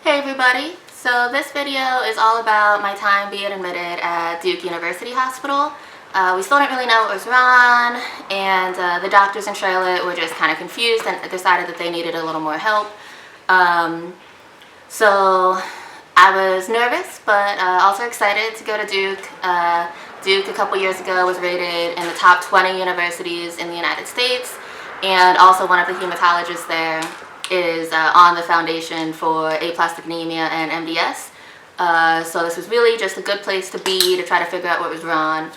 Hey everybody, so this video is all about my time being admitted at Duke University Hospital. We still didn't really know what was wrong, and the doctors in Charlotte were just kind of confused and decided that they needed a little more help. So I was nervous, but also excited to go to Duke. Duke a couple years ago was rated in the top 20 universities in the United States, and also one of the hematologists there is on the foundation for aplastic anemia and MDS. So this was really just a good place to be to try to figure out what was wrong,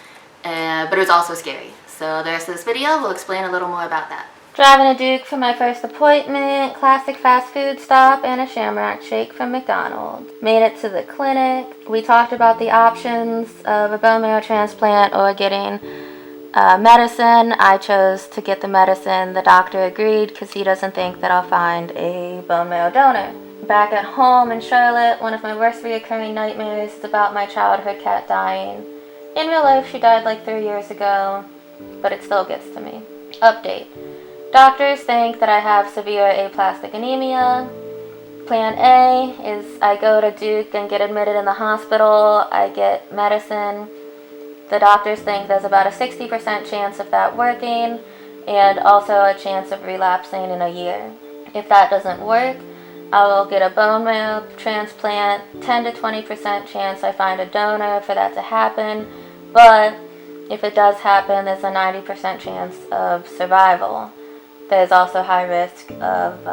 but it was also scary. So the rest of this video will explain a little more about that. Driving to Duke for my first appointment, classic fast food stop, and a Shamrock Shake from McDonald's. Made it to the clinic. We talked about the options of a bone marrow transplant or getting medicine. I chose to get the medicine. The doctor agreed because he doesn't think that I'll find a bone marrow donor. Back at home in Charlotte, one of my worst reoccurring nightmares is about my childhood cat dying. In real life, she died like 3 years ago, but it still gets to me. Update. Doctors think that I have severe aplastic anemia. Plan A is I go to Duke and get admitted in the hospital. I get medicine. The doctors think there's about a 60% chance of that working and also a chance of relapsing in a year. If that doesn't work, I will get a bone marrow transplant, 10 to 20% chance I find a donor for that to happen, but if it does happen, there's a 90% chance of survival. There's also high risk of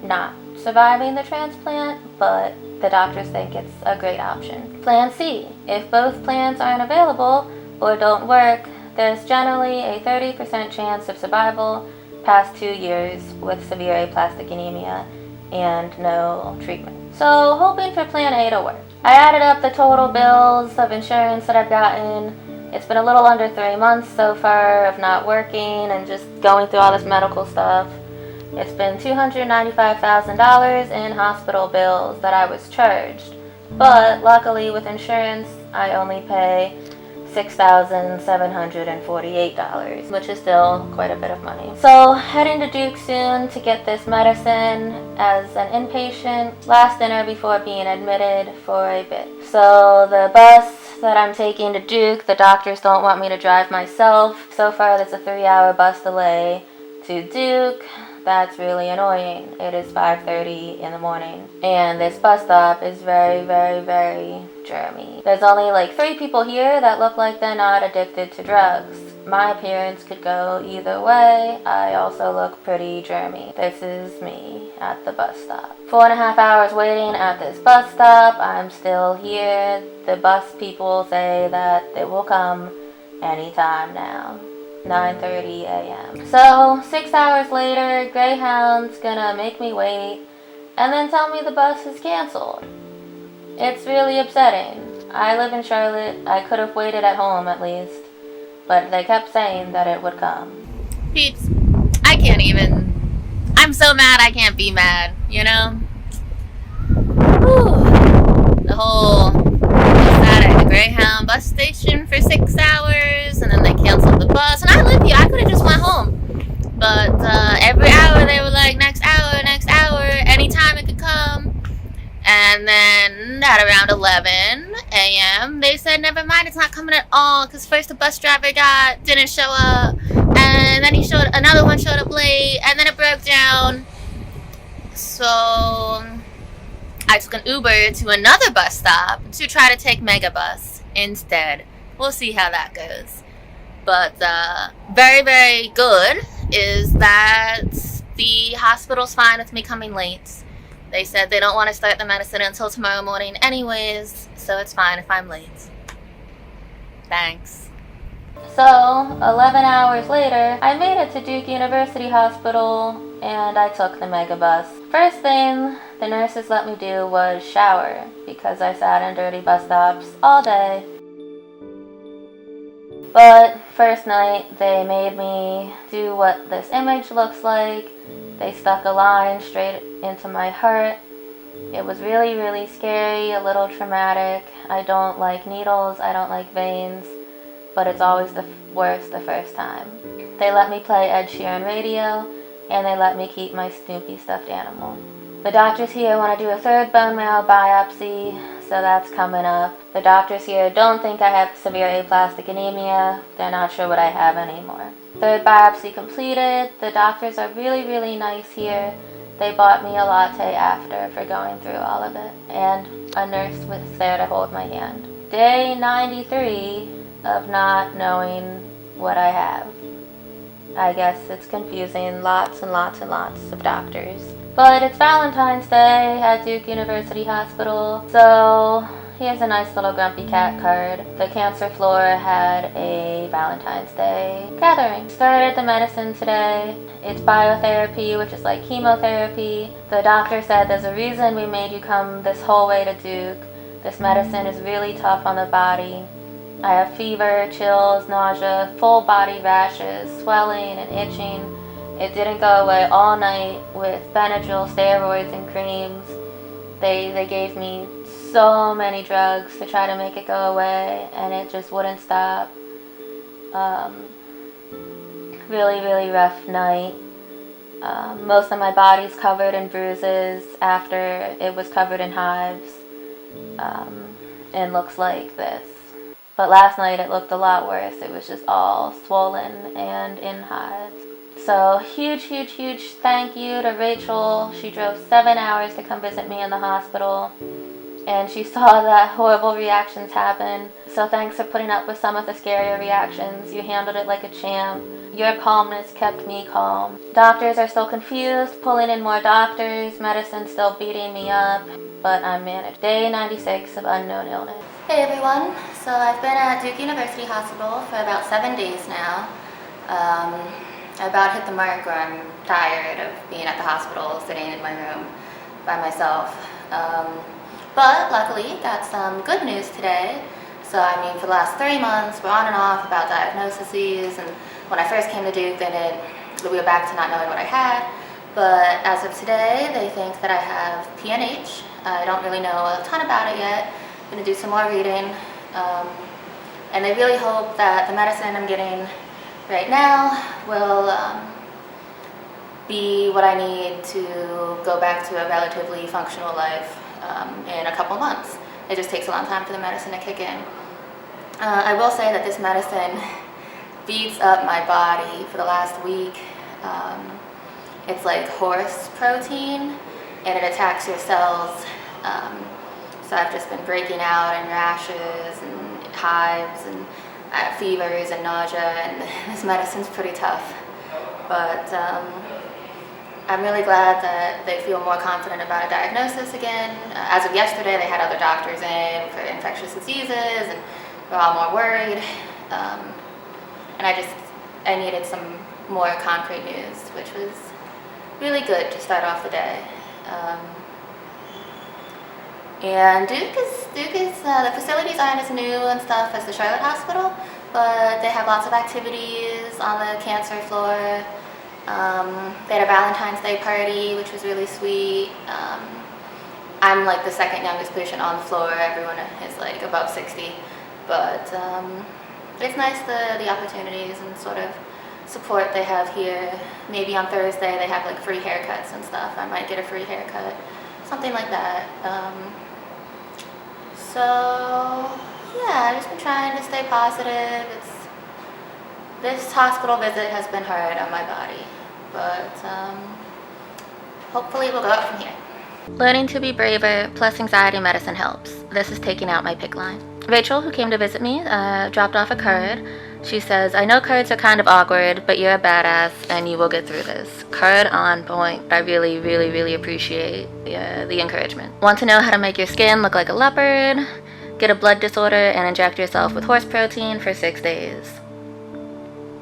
not surviving the transplant, but the doctors think it's a great option. Plan C. If both plans aren't available or don't work, there's generally a 30% chance of survival past 2 years with severe aplastic anemia and no treatment. So hoping for plan A to work. I added up the total bills of insurance that I've gotten. It's been a little under 3 months so far of not working and just going through all this medical stuff. It's been $295,000 in hospital bills that I was charged. But luckily with insurance, I only pay $6,748, which is still quite a bit of money. So heading to Duke soon to get this medicine as an inpatient. Last dinner before being admitted for a bit. So the bus that I'm taking to Duke, the doctors don't want me to drive myself. So far there's a 3-hour bus delay to Duke. That's really annoying. It is 5:30 in the morning. And this bus stop is very, very, very germy. There's only like 3 people here that look like they're not addicted to drugs. My appearance could go either way. I also look pretty germy. This is me at the bus stop. 4.5 hours waiting at this bus stop. I'm still here. The bus people say that it will come anytime now. 9:30 a.m. So 6 hours later, Greyhound's gonna make me wait and then tell me the bus is canceled. It's really upsetting. I live in Charlotte. I could have waited at home at least, but they kept saying that it would come. Peeps, I can't even. I'm so mad I can't be mad, you know? Whew. The whole sat at the Greyhound bus station for 6 hours, and then they canceled the bus. And I live here. I could have just went home. But every hour they were like, next hour, anytime it could come. And then at around 11 a.m., they said, never mind, it's not coming at all. Because first the bus driver didn't show up. And then another one showed up late. And then it broke down. So I took an Uber to another bus stop to try to take Megabus instead. We'll see how that goes. But very, very good is that the hospital's fine with me coming late. They said they don't want to start the medicine until tomorrow morning anyways, so it's fine if I'm late. Thanks. So 11 hours later, I made it to Duke University Hospital and I took the Megabus. First thing the nurses let me do was shower because I sat in dirty bus stops all day. But first night they made me do what this image looks like. They stuck a line straight into my heart. It was really, really scary, a little traumatic. I don't like needles, I don't like veins, but it's always the worst the first time. They let me play Ed Sheeran radio, and they let me keep my Snoopy stuffed animal. The doctors here want to do a third bone marrow biopsy, so that's coming up. The doctors here don't think I have severe aplastic anemia. They're not sure what I have anymore. Third biopsy completed. The doctors are really, really nice here. They bought me a latte after for going through all of it, and a nurse was there to hold my hand. Day 93 of not knowing what I have. I guess it's confusing. Lots and lots and lots of doctors. But it's Valentine's Day at Duke University Hospital, so here's a nice little grumpy cat card. The cancer floor had a Valentine's Day gathering. Started the medicine today. It's biotherapy, which is like chemotherapy. The doctor said there's a reason we made you come this whole way to Duke. This medicine is really tough on the body. I have fever, chills, nausea, full body rashes, swelling and itching. It didn't go away all night with Benadryl, steroids, and creams. They gave me so many drugs to try to make it go away, and it just wouldn't stop. Really, really rough night. Most of my body's covered in bruises after it was covered in hives. And looks like this. But last night it looked a lot worse. It was just all swollen and in hives. So huge, huge, huge thank you to Rachel. She drove 7 hours to come visit me in the hospital. And she saw that horrible reactions happen. So thanks for putting up with some of the scarier reactions. You handled it like a champ. Your calmness kept me calm. Doctors are still confused, pulling in more doctors. Medicine's still beating me up, but I'm managed. Day 96 of unknown illness. Hey everyone. So I've been at Duke University Hospital for about 7 days now. I about hit the mark where I'm tired of being at the hospital, sitting in my room by myself. But luckily, got some good news today. So I mean, for the last 3 months, we're on and off about diagnoses, and when I first came to Duke, we were back to not knowing what I had. But as of today, they think that I have PNH. I don't really know a ton about it yet. I'm gonna do some more reading. And they really hope that the medicine I'm getting right now will be what I need to go back to a relatively functional life in a couple months. It just takes a long time for the medicine to kick in. I will say that this medicine beats up my body for the last week. It's like horse protein, and it attacks your cells. So I've just been breaking out in rashes and hives and fevers and nausea, and this medicine's pretty tough. But I'm really glad that they feel more confident about a diagnosis again. As of yesterday, they had other doctors in for infectious diseases, and we're all more worried. And I needed some more concrete news, which was really good to start off the day. And Duke is the facilities aren't as new and stuff as the Charlotte Hospital, but they have lots of activities on the cancer floor. They had a Valentine's Day party, which was really sweet. I'm like the second youngest patient on the floor. Everyone is like above 60, but it's nice the opportunities and sort of support they have here. Maybe on Thursday they have like free haircuts and stuff. I might get a free haircut, something like that. So yeah, I've just been trying to stay positive. This hospital visit has been hard on my body, but hopefully we'll go up from here. Learning to be braver plus anxiety medicine helps. This is taking out my pick line. Rachel, who came to visit me, dropped off a card. She says, I know cards are kind of awkward, but you're a badass and you will get through this. Card on point. I really, really, really appreciate the encouragement. Want to know how to make your skin look like a leopard? Get a blood disorder and inject yourself with horse protein for 6 days.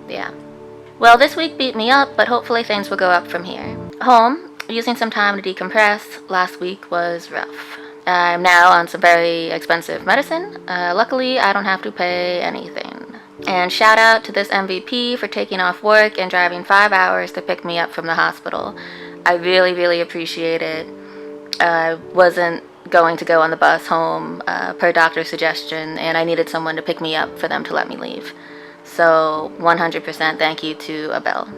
Yeah. Well, this week beat me up, but hopefully things will go up from here. Home, using some time to decompress. Last week was rough. I'm now on some very expensive medicine. Luckily, I don't have to pay anything. And shout out to this MVP for taking off work and driving 5 hours to pick me up from the hospital. I really, really appreciate it. I wasn't going to go on the bus home per doctor's suggestion, and I needed someone to pick me up for them to let me leave. So 100% thank you to Abel.